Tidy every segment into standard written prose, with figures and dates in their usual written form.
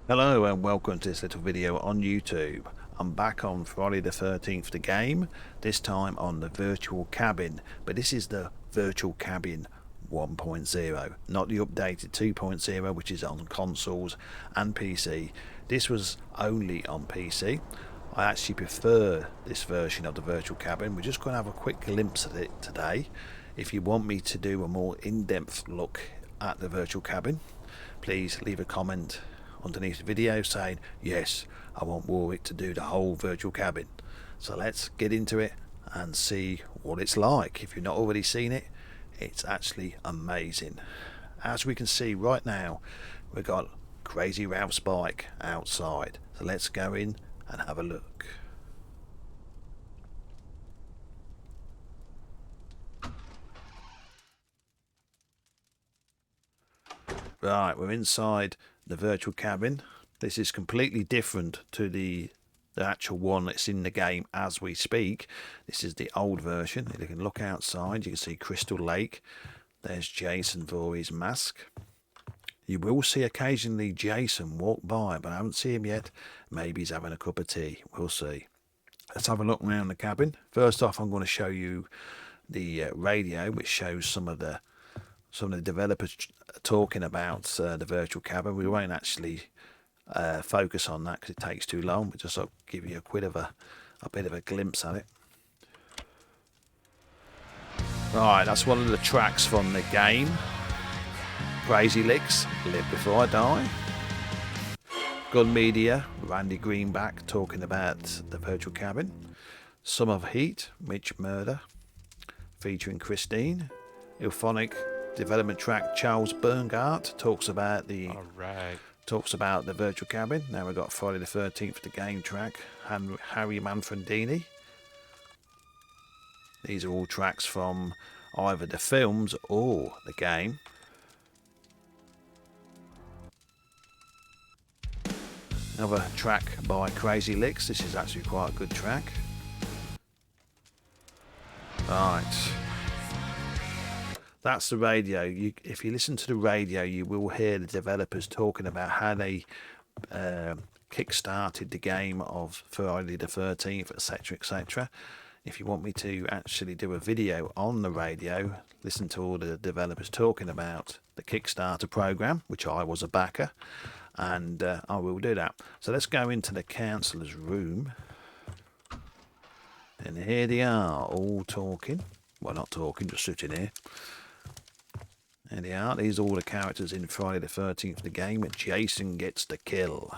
Hello and welcome to this little video on YouTube. I'm back on Friday the 13th, the game, this time on the virtual cabin, but this is the virtual cabin 1.0, not the updated 2.0 which is on consoles and PC. This was only on PC. I actually prefer this version of the virtual cabin. We're just going to have a quick glimpse at it today. If you want me to do a more in-depth look at the virtual cabin, please leave a comment underneath the video saying yes, I want Warwick to do the whole virtual cabin. So let's get into it and see what it's like. If you've not already seen it, it's actually amazing. As we can see right now, we've got Crazy Ralph's bike outside, so let's go in and have a look. Right, we're inside the virtual cabin. This is completely different to the actual one that's in the game as we speak. This is the old version. You can look outside, you can see Crystal Lake. There's Jason Voorhees' mask. You will see occasionally Jason walk by, but I haven't seen him yet. Maybe he's having a cup of tea. We'll see. Let's have a look around the cabin. First off, I'm going to show you the radio, which shows some of the developers talking about the virtual cabin. We won't actually focus on that because it takes too long, but just I'll give you a bit of a glimpse at it. Right, that's one of the tracks from the game. Crazy Licks, Live Before I Die. Gun Media, Randy Greenback talking about the virtual cabin. Some of Heat, Mitch Murder, featuring Christine. Euphonic development track, Charles Burngart talks about the virtual cabin. Now we've got Friday the 13th, the game track, Harry Manfredini. These are all tracks from either the films or the game. Another track by Crazy Licks. This is actually quite a good track. Right. That's the radio. If you listen to the radio, you will hear the developers talking about how they kick-started the game of Friday the 13th, etc., etc. If you want me to actually do a video on the radio, listen to all the developers talking about the Kickstarter program, which I was a backer, and I will do that. So let's go into the councillor's room, and here they are, all talking. Well, not talking, just sitting here. There they are. These are all the characters in Friday the 13th, the game. Jason gets the kill.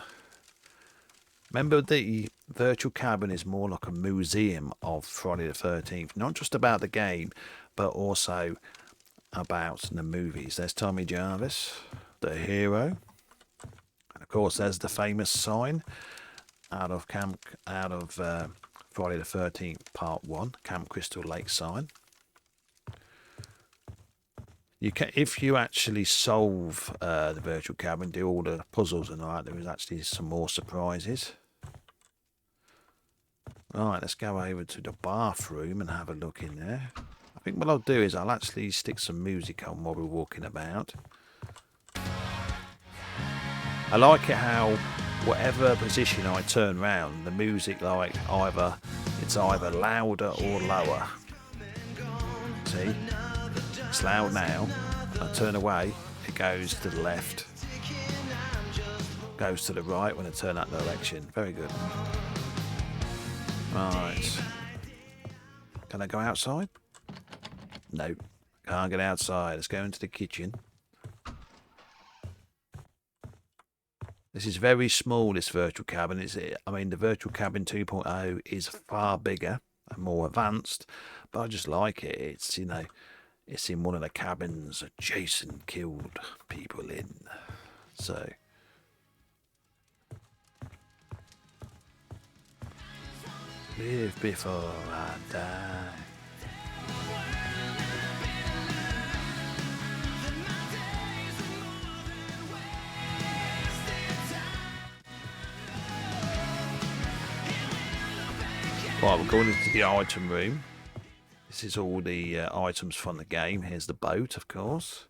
Remember, the virtual cabin is more like a museum of Friday the 13th. Not just about the game, but also about the movies. There's Tommy Jarvis, the hero. And of course, there's the famous sign out of Friday the 13th Part 1, Camp Crystal Lake sign. You can, if you actually solve the virtual cabin, do all the puzzles and all that, there is actually some more surprises. Right, let's go over to the bathroom and have a look in there. I think what I'll do is I'll actually stick some music on while we're walking about. I like it how whatever position I turn round, the music it's either louder or lower. See? It's loud now. I turn away, it goes to the left. Goes to the right when I turn that direction. Very good. Right. Can I go outside? No. Can't get outside. Let's go into the kitchen. This is very small, this virtual cabin. The virtual cabin 2.0 is far bigger and more advanced, but I just like it. It's, it's in one of the cabins that Jason killed people in. So, live before I die. Right, we're going into the item room. This is all the items from the game. Here's the boat, of course.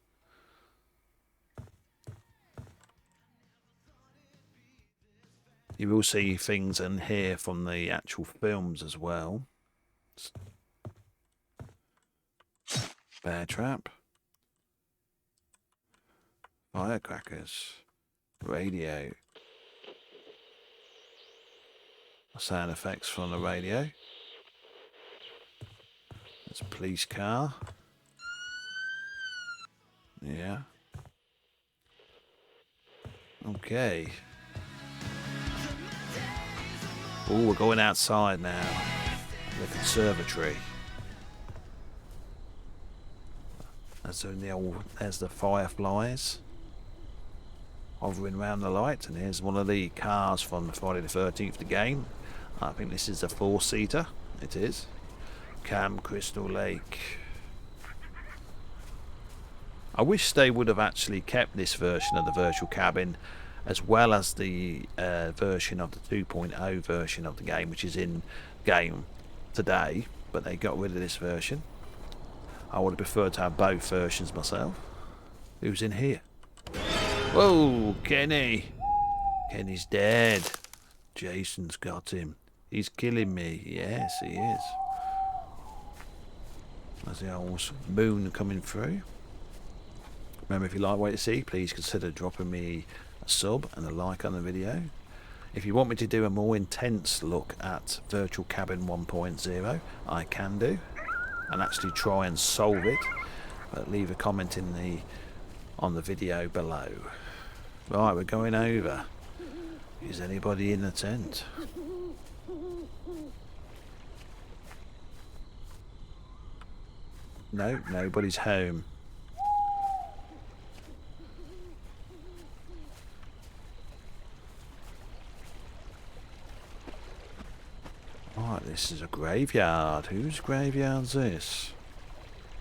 You will see things in here from the actual films as well. Bear trap. Firecrackers. Radio. Sound effects from the radio. There's a police car. Yeah. Okay. Oh, we're going outside now. The conservatory. There's the fireflies hovering around the light, and here's one of the cars from Friday the 13th, the game. I think this is a 4-seater. It is. Camp Crystal Lake. I wish they would have actually kept this version of the virtual cabin as well as the version of the 2.0 version of the game, which is in game today, but they got rid of this version. I would have preferred to have both versions myself. Who's in here? Whoa, Kenny! Kenny's dead. Jason's got him. He's killing me. Yes, he is. There's the old moon coming through. Remember, if you like what you see, please consider dropping me a sub and a like on the video. If you want me to do a more intense look at Virtual Cabin 1.0, I can do, and actually try and solve it. But leave a comment on the video below. Right, we're going over. Is anybody in the tent? No, nobody's home. Right, this is a graveyard. Whose graveyard's this?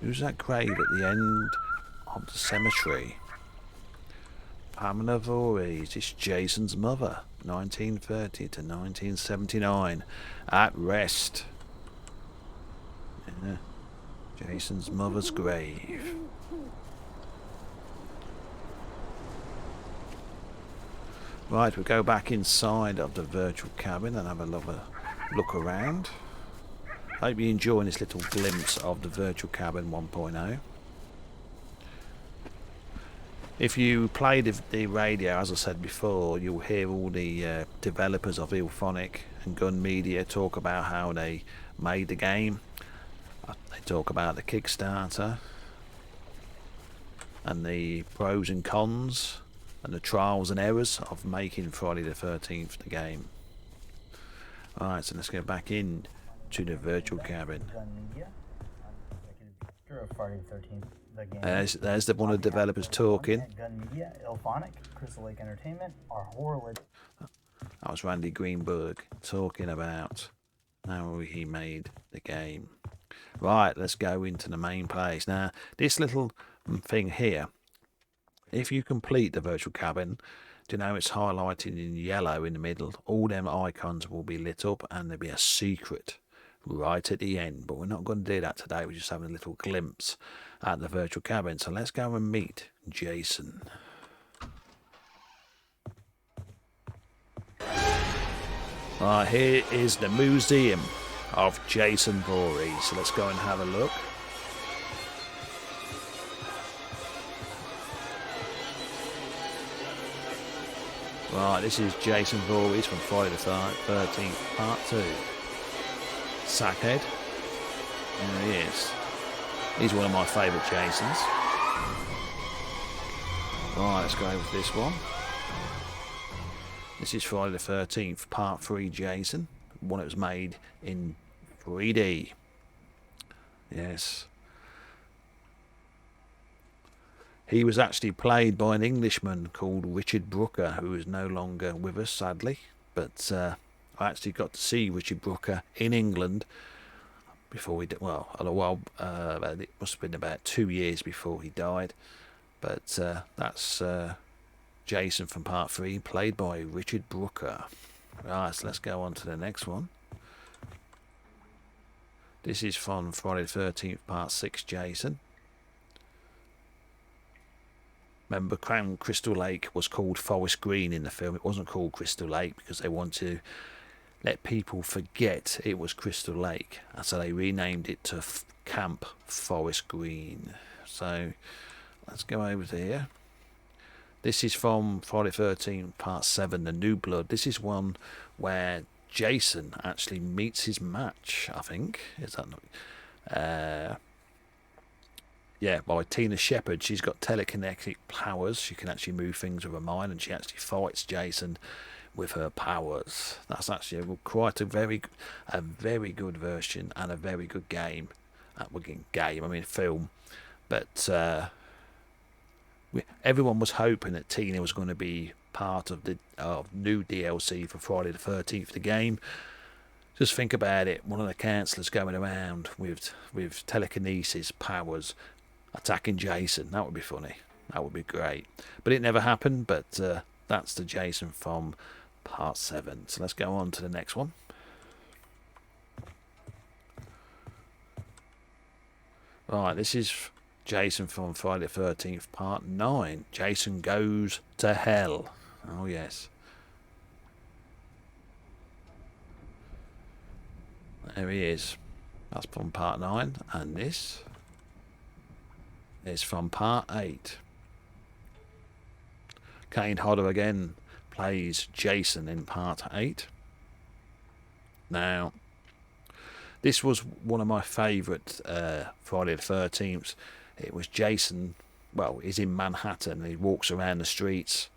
Who's that grave at the end of the cemetery? Pamela Voorhees. It's Jason's mother. 1930 to 1979. At rest. Yeah. Jason's mother's grave. Right, we'll go back inside of the virtual cabin and have a look around. Hope you're enjoying this little glimpse of the virtual cabin 1.0. If you play the radio, as I said before, you'll hear all the developers of Ilphonic and Gun Media talk about how they made the game. They talk about the Kickstarter and the pros and cons and the trials and errors of making Friday the 13th the game. Alright, so let's go back in to the virtual cabin. Friday the 13th, the game. There's one of the developers talking. Gun Media, Ilphonic, Crystal Lake Entertainment, our horror. That was Randy Greenberg talking about how he made the game. Right, let's go into the main place. Now, this little thing here, if you complete the virtual cabin, do you know it's highlighted in yellow in the middle? All them icons will be lit up and there'll be a secret right at the end. But we're not going to do that today. We're just having a little glimpse at the virtual cabin. So let's go and meet Jason. Right, here is the museum of Jason Voorhees. So let's go and have a look. Right, this is Jason Voorhees from Friday the 13th, Part 2. Sackhead. There he is. He's one of my favourite Jasons. Right, let's go over to this one. This is Friday the 13th, Part 3 Jason. One that was made in 3D. Yes. He was actually played by an Englishman called Richard Brooker, who is no longer with us, sadly. But I actually got to see Richard Brooker in England before we did. Well, it must have been about 2 years before he died. But that's Jason from Part 3, played by Richard Brooker. Right, so let's go on to the next one. This is from Friday the 13th, Part 6, Jason. Remember, Crown Crystal Lake was called Forest Green in the film. It wasn't called Crystal Lake because they wanted to let people forget it was Crystal Lake. And so they renamed it to Camp Forest Green. So let's go over here. This is from Friday the 13th Part 7, The New Blood. This is one where Jason actually meets his match, I think. Is that not? Yeah, by Tina Shepherd. She's got telekinetic powers. She can actually move things with her mind, and she actually fights Jason with her powers. That's actually quite a very good version and a very good game. Film. But everyone was hoping that Tina was going to be part of the new DLC for Friday the 13th, the game. Just think about it, one of the counsellors going around with telekinesis powers attacking Jason. That would be funny. That would be great. But it never happened, but that's the Jason from Part 7. So let's go on to the next one. Right, this is Jason from Friday the 13th Part 9. Jason Goes to Hell. Oh, yes. There he is. That's from Part 9. And this is from Part 8. Kane Hodder again plays Jason in Part 8. Now, this was one of my favourite Friday the 13th. It was Jason, well, he's in Manhattan. He walks around the streets,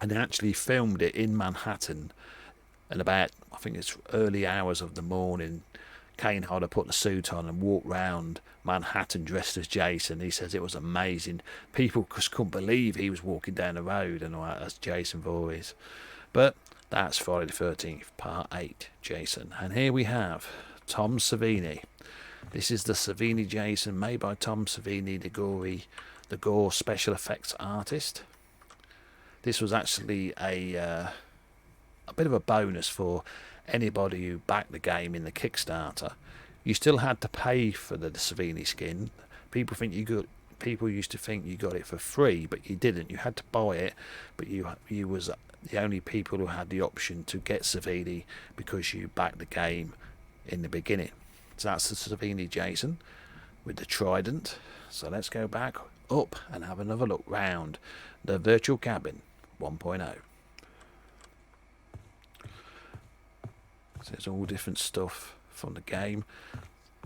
and they actually filmed it in Manhattan. And about, I think it's early hours of the morning, Kane Hodder put the suit on and walked round Manhattan dressed as Jason. He says it was amazing. People just couldn't believe he was walking down the road and all that as Jason Voorhees. But that's Friday the 13th, Part 8, Jason. And here we have Tom Savini. This is the Savini Jason made by Tom Savini, the gore special effects artist. This was actually a bit of a bonus for anybody who backed the game in the Kickstarter. You still had to pay for the Savini skin. People used to think you got it for free, but you didn't. You had to buy it, but you was the only people who had the option to get Savini because you backed the game in the beginning. So that's the Savini Jason with the trident. So let's go back up and have another look round the Virtual Cabin 1.0. So there's all different stuff from the game.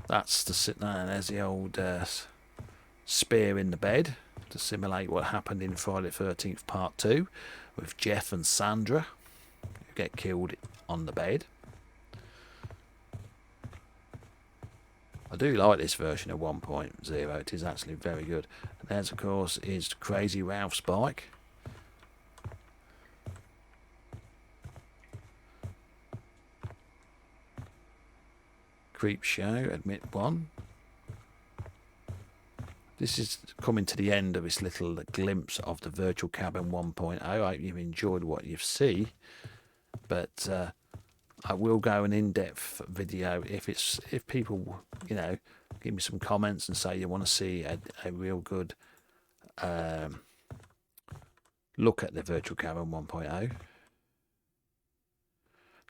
That's the sit down. There's the old spear in the bed to simulate what happened in Friday the 13th Part 2 with Jeff and Sandra who get killed on the bed. I do like this version of 1.0. It is actually very good. And there's, of course, is Crazy Ralph's bike. Creep Show, Admit 1. This is coming to the end of this little glimpse of the Virtual Cabin 1.0. I hope you've enjoyed what you see. But I will go an in-depth video if people, give me some comments and say you want to see a real good look at the Virtual Cabin 1.0.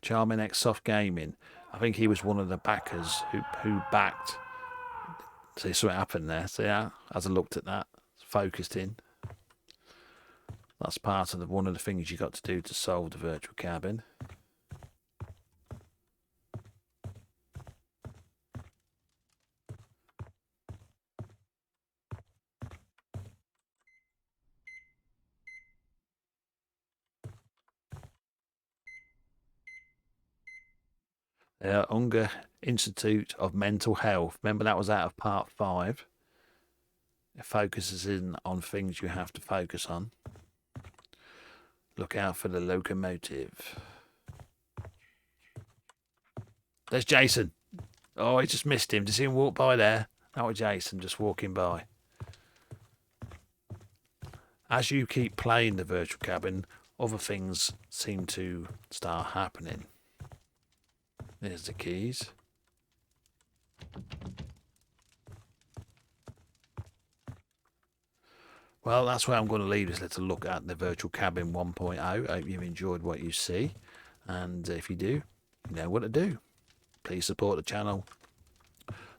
Charming X Soft Gaming. I think he was one of the backers who backed. See, something happened there. See, as I looked at that, focused in. That's part of one of the things you got to do to solve the Virtual Cabin. Unger Institute of Mental Health. Remember that was out of Part 5. It focuses in on things you have to focus on. Look out for the locomotive. There's Jason. Oh, he just missed him. Did you see him walk by there? That was Jason just walking by. As you keep playing the Virtual Cabin, other things seem to start happening. There's the keys. Well, that's where I'm going to leave this little look at the Virtual Cabin 1.0. I hope you've enjoyed what you see, and if you do, you know what to do. Please support the channel,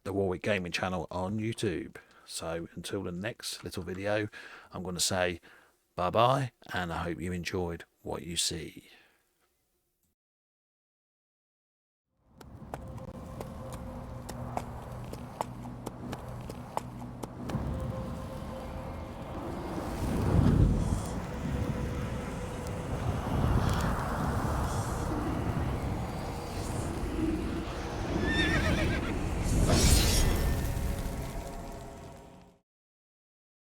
the Warwick Gaming channel on YouTube. So until the next little video, I'm going to say bye bye, and I hope you enjoyed what you see.